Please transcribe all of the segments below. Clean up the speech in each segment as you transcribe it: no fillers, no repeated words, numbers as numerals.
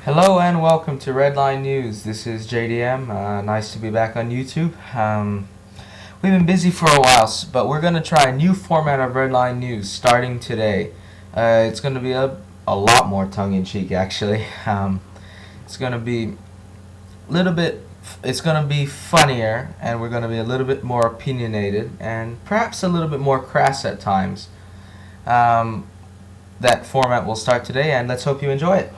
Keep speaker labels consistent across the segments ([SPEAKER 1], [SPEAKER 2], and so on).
[SPEAKER 1] Hello and welcome to Redline News. This is JDM. Nice to be back on YouTube. We've been busy for a while, but we're going to try a new format of Redline News starting today. It's going to be a lot more tongue-in-cheek, actually. It's going to be it's going to be funnier, and we're going to be a little bit more opinionated and perhaps a little bit more crass at times. That format will start today, and let's hope you enjoy it.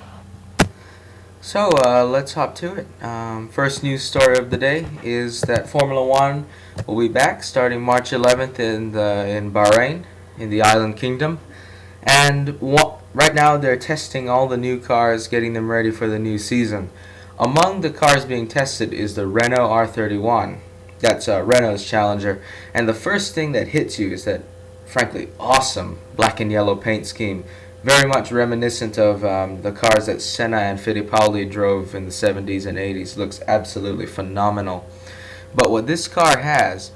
[SPEAKER 1] So let's hop to it. First news story of the day is that Formula One will be back starting March 11th in Bahrain, in the island kingdom. And right now they're testing all the new cars, getting them ready for the new season. Among the cars being tested is the Renault R31. That's Renault's Challenger. And the first thing that hits you is that, frankly, awesome black and yellow paint scheme. Very much reminiscent of the cars that Senna and Fittipaldi drove in the 70s and 80s. Looks absolutely phenomenal. But what this car has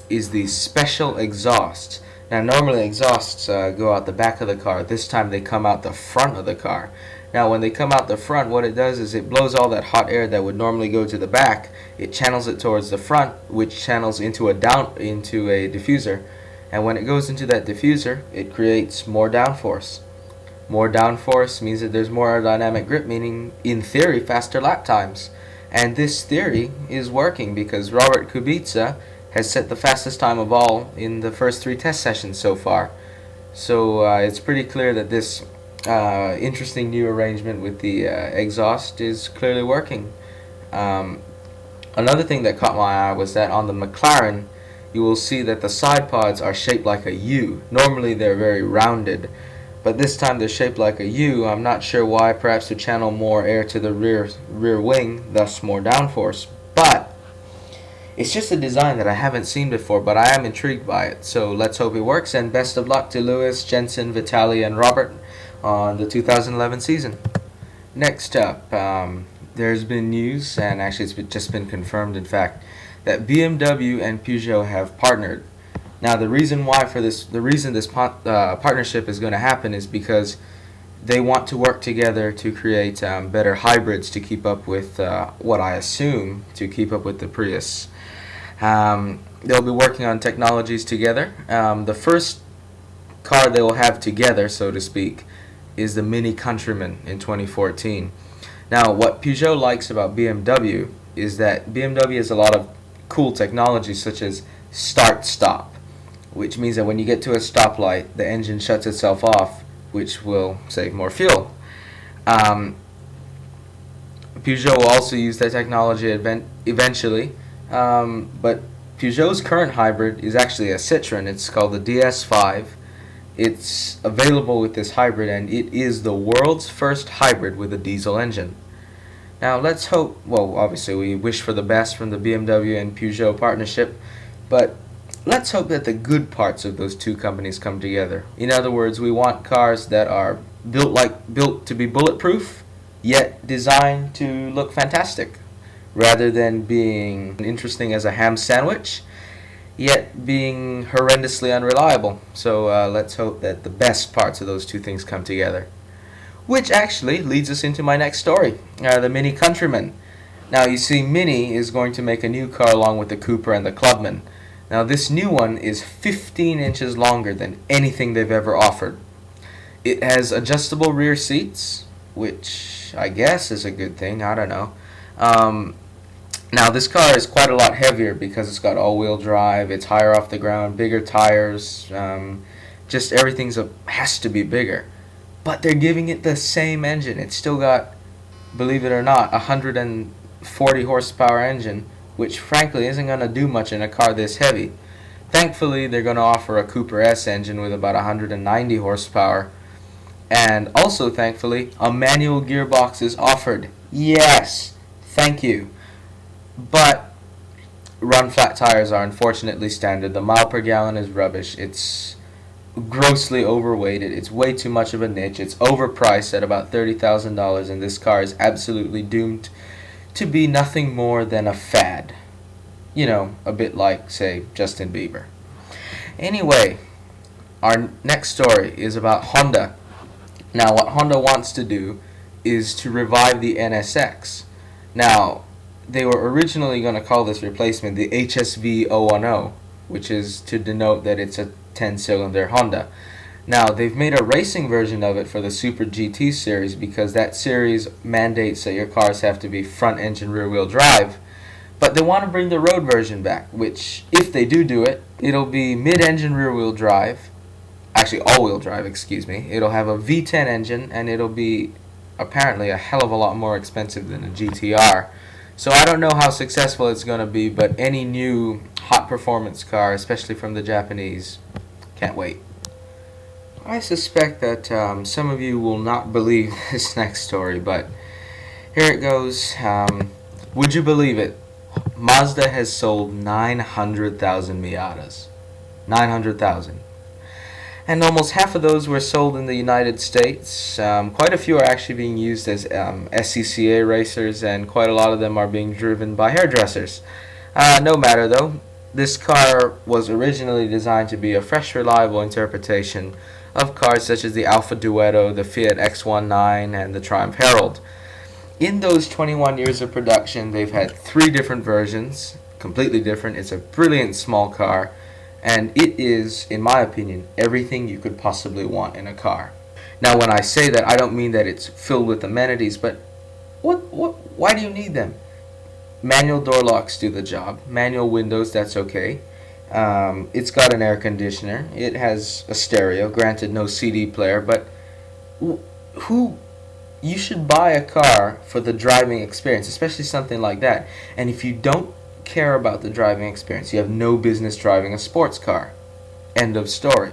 [SPEAKER 1] is the special exhaust. Now normally exhausts go out the back of the car. This time they come out the front of the car. Now when they come out the front, what it does is it blows all that hot air that would normally go to the back. It channels it towards the front, which channels into a diffuser. And when it goes into that diffuser, it creates more downforce. More downforce means that there's more aerodynamic grip, meaning, in theory, faster lap times. And this theory is working because Robert Kubica has set the fastest time of all in the first 3 test sessions so far. So it's pretty clear that this interesting new arrangement with the exhaust is clearly working. Another thing that caught my eye was that on the McLaren, you will see that the side pods are shaped like a U. Normally they're very rounded, but this time they're shaped like a U. I'm not sure why, perhaps to channel more air to the rear wing, thus more downforce. But it's just a design that I haven't seen before, but I am intrigued by it. So let's hope it works, and best of luck to Lewis, Jensen, Vitaly, and Robert on the 2011 season. Next up, there's been news, and actually it's just been confirmed, in fact, that BMW and Peugeot have partnered. Now the reason this partnership is going to happen is because they want to work together to create better hybrids to keep up with what I assume to keep up with the Prius. They'll be working on technologies together. The first car they will have together, so to speak, is the Mini Countryman in 2014. Now what Peugeot likes about BMW is that BMW has a lot of cool technology such as start-stop, which means that when you get to a stoplight, the engine shuts itself off, which will save more fuel. Peugeot will also use that technology eventually, but Peugeot's current hybrid is actually a Citroën. It's called the DS5. It's available with this hybrid, and it is the world's first hybrid with a diesel engine. Now let's hope, well, obviously we wish for the best from the BMW and Peugeot partnership, but let's hope that the good parts of those two companies come together. In other words, we want cars that are built to be bulletproof, yet designed to look fantastic, rather than being interesting as a ham sandwich, yet being horrendously unreliable. So let's hope that the best parts of those two things come together. Which actually leads us into my next story, the Mini Countryman. Now you see, Mini is going to make a new car along with the Cooper and the Clubman. Now this new one is 15 inches longer than anything they've ever offered. It has adjustable rear seats, which I guess is a good thing, I don't know. Now this car is quite a lot heavier because it's got all-wheel drive, it's higher off the ground, bigger tires, just everything has to be bigger. But they're giving it the same engine. It's still got, believe it or not, a 140 horsepower engine, which frankly isn't going to do much in a car this heavy. Thankfully, they're going to offer a Cooper S engine with about 190 horsepower. And also, thankfully, a manual gearbox is offered. Yes, thank you. But run flat tires are unfortunately standard. The mile per gallon is rubbish. It's grossly overweighted. It's way too much of a niche. It's overpriced at about $30,000, and this car is absolutely doomed to be nothing more than a fad. You know, a bit like, say, Justin Bieber. Anyway, our next story is about Honda. Now, what Honda wants to do is to revive the NSX. Now, they were originally going to call this replacement the HSV 010, which is to denote that it's a 10-cylinder Honda. Now, they've made a racing version of it for the Super GT series because that series mandates that your cars have to be front-engine rear-wheel drive. But they want to bring the road version back, which, if they do it, it'll be mid-engine rear-wheel drive. Actually, all-wheel drive, excuse me. It'll have a V10 engine, and it'll be apparently a hell of a lot more expensive than a GTR. So I don't know how successful it's going to be, but any new hot performance car, especially from the Japanese, can't wait. I suspect that some of you will not believe this next story, but here it goes. Would you believe it? Mazda has sold 900,000 Miatas. 900,000. And almost half of those were sold in the United States. Quite a few are actually being used as SCCA racers, and quite a lot of them are being driven by hairdressers. No matter though, this car was originally designed to be a fresh, reliable interpretation of cars such as the Alfa Duetto, the Fiat X19, and the Triumph Herald. In those 21 years of production, they've had 3 different versions, completely different. It's a brilliant small car, and it is, in my opinion, everything you could possibly want in a car. Now, when I say that, I don't mean that it's filled with amenities, but why do you need them? Manual door locks do the job. Manual windows, that's okay. It's got an air conditioner. It has a stereo. Granted, no CD player, but you should buy a car for the driving experience, especially something like that. And if you don't care about the driving experience, you have no business driving a sports car. End of story.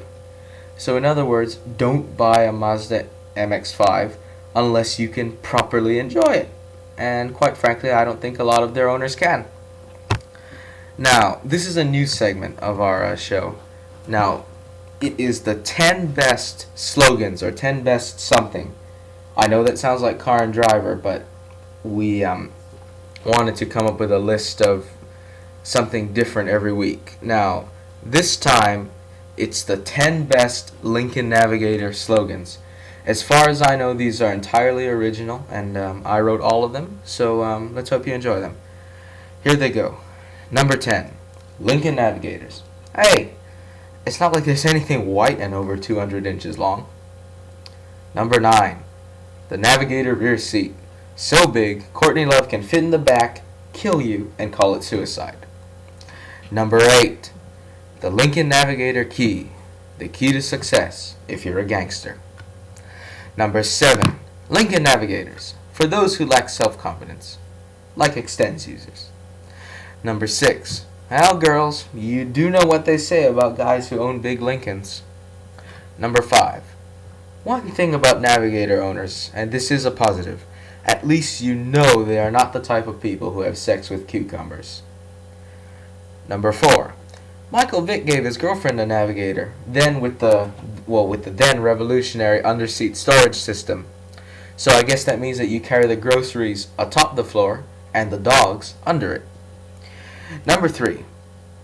[SPEAKER 1] So in other words, don't buy a Mazda MX-5 unless you can properly enjoy it. And quite frankly, I don't think a lot of their owners can. Now, this is a new segment of our show. Now, it is the 10 best slogans, or 10 best something. I know that sounds like car and driver, but we wanted to come up with a list of something different every week. Now, this time, it's the 10 best Lincoln Navigator slogans. As far as I know, these are entirely original, and I wrote all of them, so let's hope you enjoy them. Here they go. Number 10, Lincoln Navigators. Hey, it's not like there's anything white and over 200 inches long. Number 9, the Navigator rear seat. So big, Courtney Love can fit in the back, kill you, and call it suicide. Number 8, the Lincoln Navigator key. The key to success if you're a gangster. Number 7, Lincoln Navigators. For those who lack self-confidence, like Extends users. Number 6, well, girls, you do know what they say about guys who own big Lincolns. Number 5, one thing about Navigator owners, and this is a positive, at least you know they are not the type of people who have sex with cucumbers. Number 4, Michael Vick gave his girlfriend a Navigator, then with the then revolutionary underseat storage system. So I guess that means that you carry the groceries atop the floor and the dogs under it. Number 3,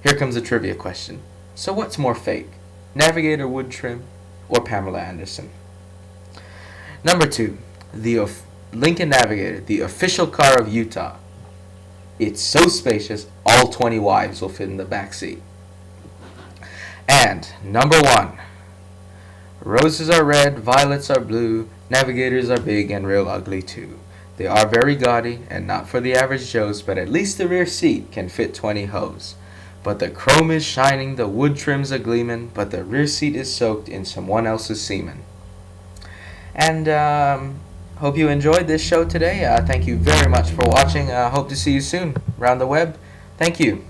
[SPEAKER 1] here comes a trivia question. So what's more fake, Navigator wood trim or Pamela Anderson? Number 2, the Lincoln Navigator, the official car of Utah. It's so spacious, all 20 wives will fit in the back seat. And number 1, roses are red, violets are blue, Navigators are big and real ugly too. They are very gaudy and not for the average Joes, but at least the rear seat can fit 20 hoes. But the chrome is shining, the wood trim's a gleamin', but the rear seat is soaked in someone else's semen. And hope you enjoyed this show today. Thank you very much for watching. Hope to see you soon around the web. Thank you.